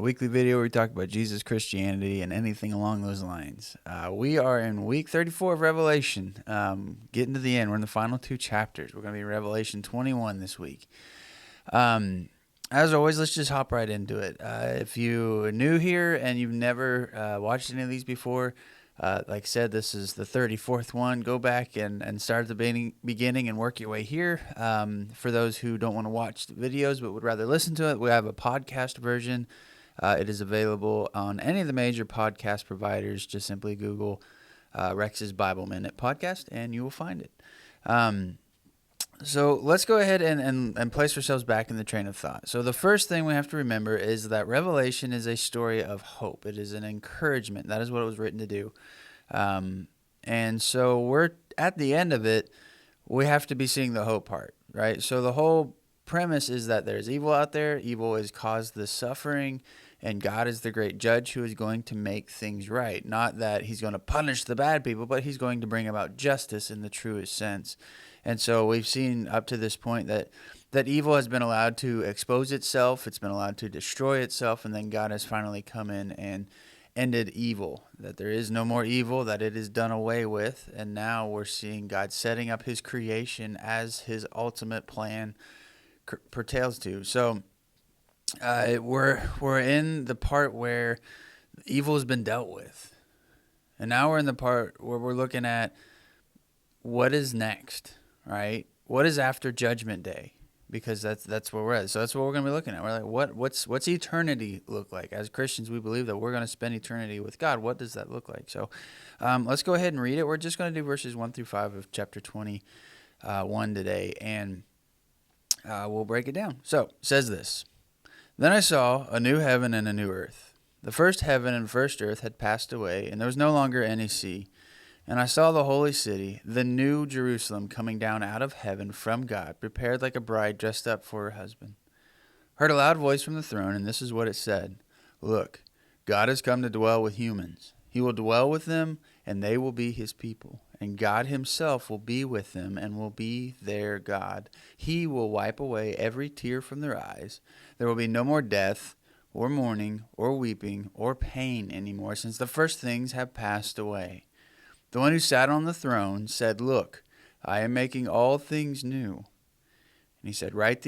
weekly video where we talk about Jesus, Christianity, and anything along those lines. We are in week 34 of Revelation, getting to the end. We're in the final 2 chapters. We're going to be in Revelation 21 this week. As always, let's just hop right into it. If you're new here and you've never watched any of these before, like I said, this is the 34th one. Go back and start at the beginning and work your way here. For those who don't want to watch the videos but would rather listen to it, we have a podcast version. It is available on any of the major podcast providers. Just simply Google Rex's Bible Minute podcast and you will find it. So let's go ahead and place ourselves back in the train of thought. So the first thing we have to remember is that Revelation is a story of hope. It is an encouragement. That is what it was written to do. And so we're at the end of it, we have to be seeing the hope part, right? So the whole premise is that there's evil out there. Evil has caused this suffering, and God is the great judge who is going to make things right. Not that he's going to punish the bad people, but he's going to bring about justice in the truest sense. And so we've seen up to this point that evil has been allowed to expose itself. It's been allowed to destroy itself. And then God has finally come in and ended evil, that there is no more evil, that it is done away with. And now we're seeing God setting up his creation as his ultimate plan pertains to. So we're in the part where evil has been dealt with. And now we're in the part where we're looking at what is next. Right? What is after Judgment Day? Because that's where we're at. So that's what we're going to be looking at. We're like, what's eternity look like? As Christians, we believe that we're going to spend eternity with God. What does that look like? So let's go ahead and read it. We're just going to do verses 1 through 5 of chapter 21 today, and we'll break it down. So it says this. Then I saw a new heaven and a new earth. The first heaven and first earth had passed away, and there was no longer any sea. And I saw the holy city, the new Jerusalem, coming down out of heaven from God, prepared like a bride dressed up for her husband. Heard a loud voice from the throne, and this is what it said. Look, God has come to dwell with humans. He will dwell with them, and they will be his people. And God himself will be with them and will be their God. He will wipe away every tear from their eyes. There will be no more death, or mourning, or weeping, or pain anymore, since the first things have passed away. The one who sat on the throne said, Look, I am making all things new. And he said, Write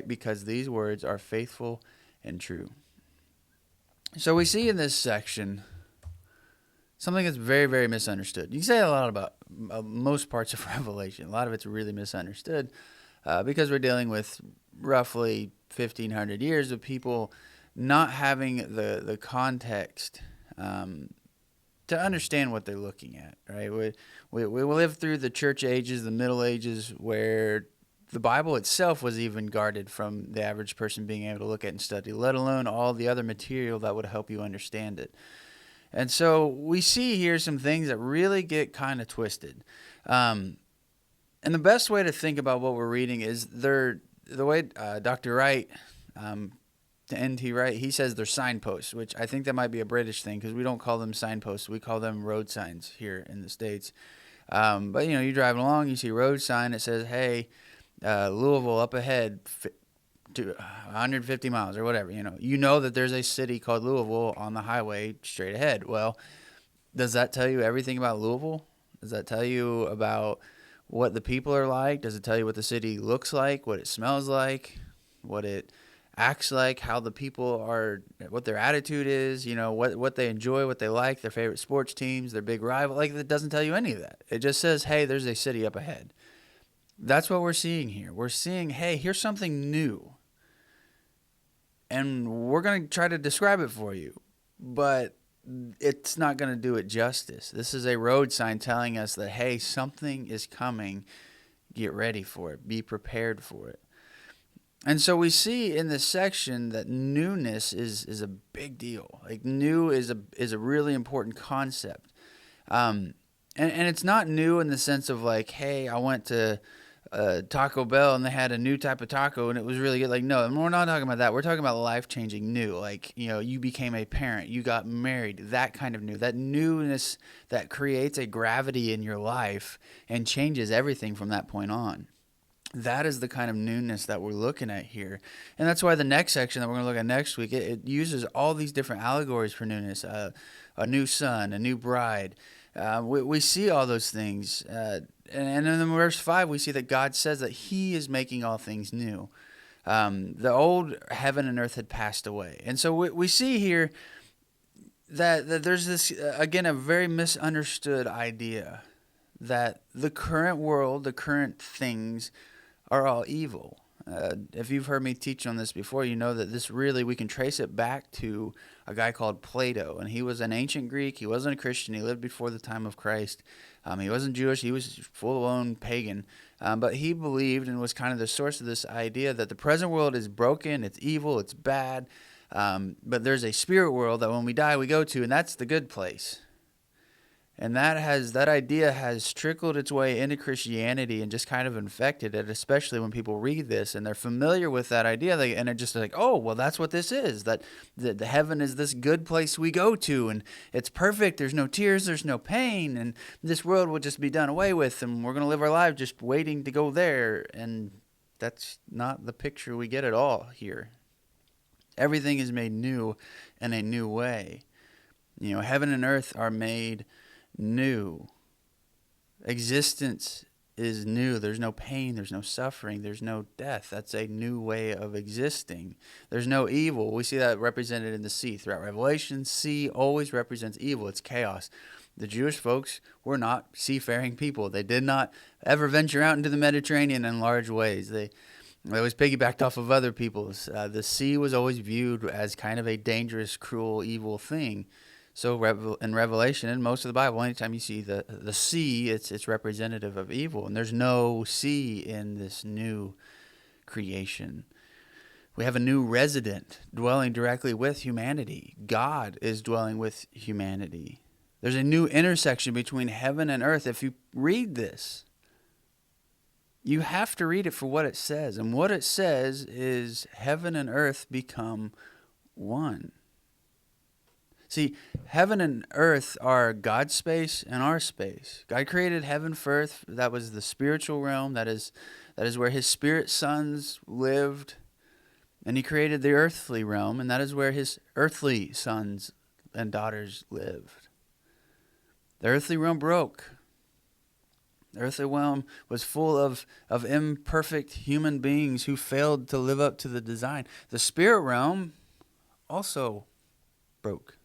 because these words are faithful and true. So we see in this section something that's very, very misunderstood. You can say a lot about most parts of Revelation. A lot of it's really misunderstood because we're dealing with roughly 1,500 years of people not having the context to understand what they're looking at, right? We live through the church ages, the Middle Ages, where the Bible itself was even guarded from the average person being able to look at and study, let alone all the other material that would help you understand it. And so we see here some things that really get kind of twisted. And the best way to think about what we're reading is the way Dr. Wright, to N.T. Wright, he says they're signposts, which I think that might be a British thing because we don't call them signposts. We call them road signs here in the States. But, you're driving along, you see a road sign that says, hey, Louisville up ahead to 150 miles or whatever. You know that there's a city called Louisville on the highway straight ahead. Well, does that tell you everything about Louisville? Does that tell you about what the people are like? Does it tell you what the city looks like, what it smells like, what it acts like, how the people are, what their attitude is, what they enjoy, what they like, their favorite sports teams, their big rival? Like, it doesn't tell you any of that. It just says, hey, there's a city up ahead. That's what we're seeing here. We're seeing, hey, here's something new. And we're going to try to describe it for you. But it's not going to do it justice. This is a road sign telling us that, hey, something is coming. Get ready for it. Be prepared for it. And so we see in this section that newness is a big deal. Like, new is a really important concept. And it's not new in the sense of like, hey, I went to Taco Bell and they had a new type of taco and it was really good. Like, no, we're not talking about that. We're talking about life-changing new. Like, you became a parent, you got married, that kind of new. That newness that creates a gravity in your life and changes everything from that point on. That is the kind of newness that we're looking at here. And that's why the next section that we're going to look at next week, it uses all these different allegories for newness. A new son, a new bride. We see all those things. And in verse 5, we see that God says that he is making all things new. The old heaven and earth had passed away. And so we see here that there's this, again, a very misunderstood idea that the current world, the current things, are all evil. If you've heard me teach on this before, you know that this really, we can trace it back to a guy called Plato. And he was an ancient Greek. He wasn't a Christian. He lived before the time of Christ. He wasn't Jewish. He was full-blown pagan. But he believed and was kind of the source of this idea that the present world is broken, it's evil, it's bad. But there's a spirit world that when we die, we go to, and that's the good place. And that idea has trickled its way into Christianity and just kind of infected it, especially when people read this and they're familiar with that idea. And they're just like, oh, well, that's what this is, that the heaven is this good place we go to, and it's perfect. There's no tears, there's no pain, and this world will just be done away with, and we're going to live our lives just waiting to go there. And that's not the picture we get at all here. Everything is made new in a new way. You know, heaven and earth are made new. Existence is new. There's no pain, there's no suffering, there's no death. That's a new way of existing. There's no evil. We see that represented in the sea throughout Revelation. Sea always represents evil. It's chaos. The Jewish folks were not seafaring people. They did not ever venture out into the Mediterranean in large ways. They always piggybacked off of other people's. The sea was always viewed as kind of a dangerous, cruel, evil thing. So in Revelation and most of the Bible, anytime you see the sea, it's representative of evil. And there's no sea in this new creation. We have a new resident dwelling directly with humanity. God is dwelling with humanity. There's a new intersection between heaven and earth. If you read this, you have to read it for what it says. And what it says is heaven and earth become one. See, heaven and earth are God's space and our space. God created heaven for earth. That was the spiritual realm. That is where his spirit sons lived. And he created the earthly realm, and that is where his earthly sons and daughters lived. The earthly realm broke. The earthly realm was full of imperfect human beings who failed to live up to the design. The spirit realm also broke.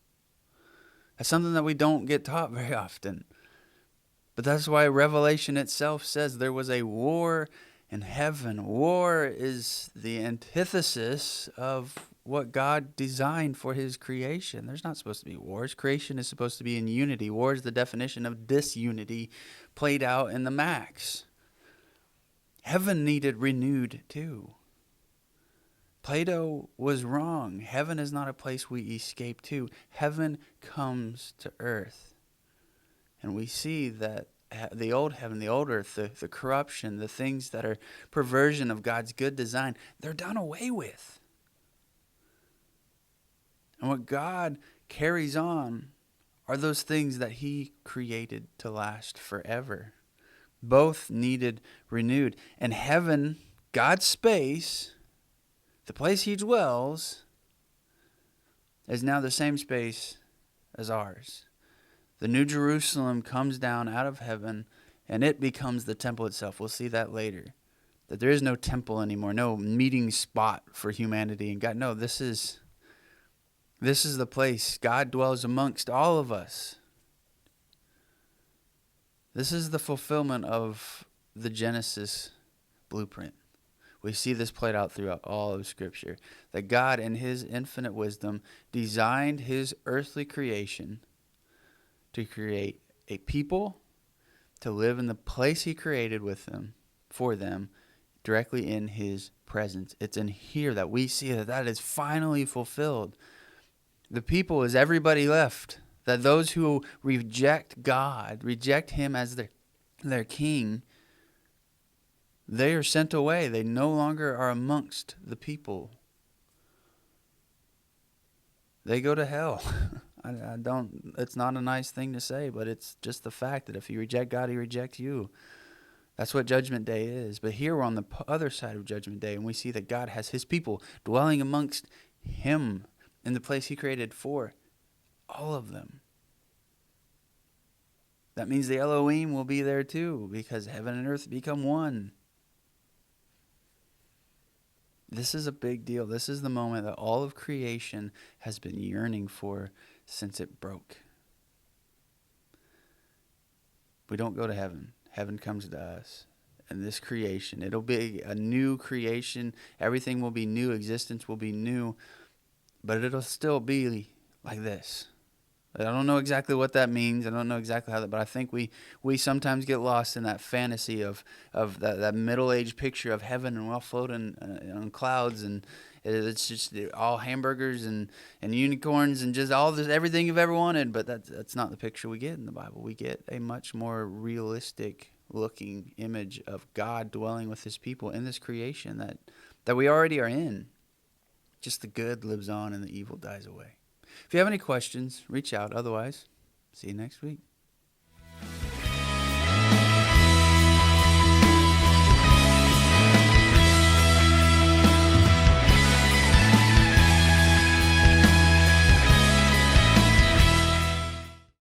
That's something that we don't get taught very often. But that's why Revelation itself says there was a war in heaven. War is the antithesis of what God designed for his creation. There's not supposed to be wars. Creation is supposed to be in unity. War is the definition of disunity played out in the max. Heaven needed renewed too. Plato was wrong. Heaven is not a place we escape to. Heaven comes to earth. And we see that the old heaven, the old earth, the corruption, the things that are perversion of God's good design, they're done away with. And what God carries on are those things that he created to last forever. Both needed renewed. And heaven, God's space, the place he dwells, is now the same space as ours. The New Jerusalem comes down out of heaven, and it becomes the temple itself. We'll see that later. That there is no temple anymore, no meeting spot for humanity and God. No, this is the place. God dwells amongst all of us. This is the fulfillment of the Genesis blueprint. We see this played out throughout all of Scripture. That God, in his infinite wisdom, designed his earthly creation to create a people to live in the place he created with them, for them, directly in his presence. It's in here that we see that is finally fulfilled. The people is everybody left. That those who reject God, reject him as their king, they are sent away. They no longer are amongst the people. They go to hell. It's not a nice thing to say, but it's just the fact that if you reject God, he rejects you. That's what Judgment Day is. But here we're on the other side of Judgment Day, and we see that God has his people dwelling amongst him in the place he created for all of them. That means the Elohim will be there too, because heaven and earth become one. This is a big deal. This is the moment that all of creation has been yearning for since it broke. We don't go to heaven. Heaven comes to us. And this creation, it'll be a new creation. Everything will be new. Existence will be new. But it'll still be like this. I don't know exactly what that means. I don't know exactly how that, but I think we sometimes get lost in that fantasy of that middle-aged picture of heaven, and we're all floating on clouds, and it's just all hamburgers and unicorns and just all this, everything you've ever wanted. But that's not the picture we get in the Bible. We get a much more realistic looking image of God dwelling with his people in this creation that we already are in. Just the good lives on and the evil dies away. If you have any questions, reach out. Otherwise, see you next week.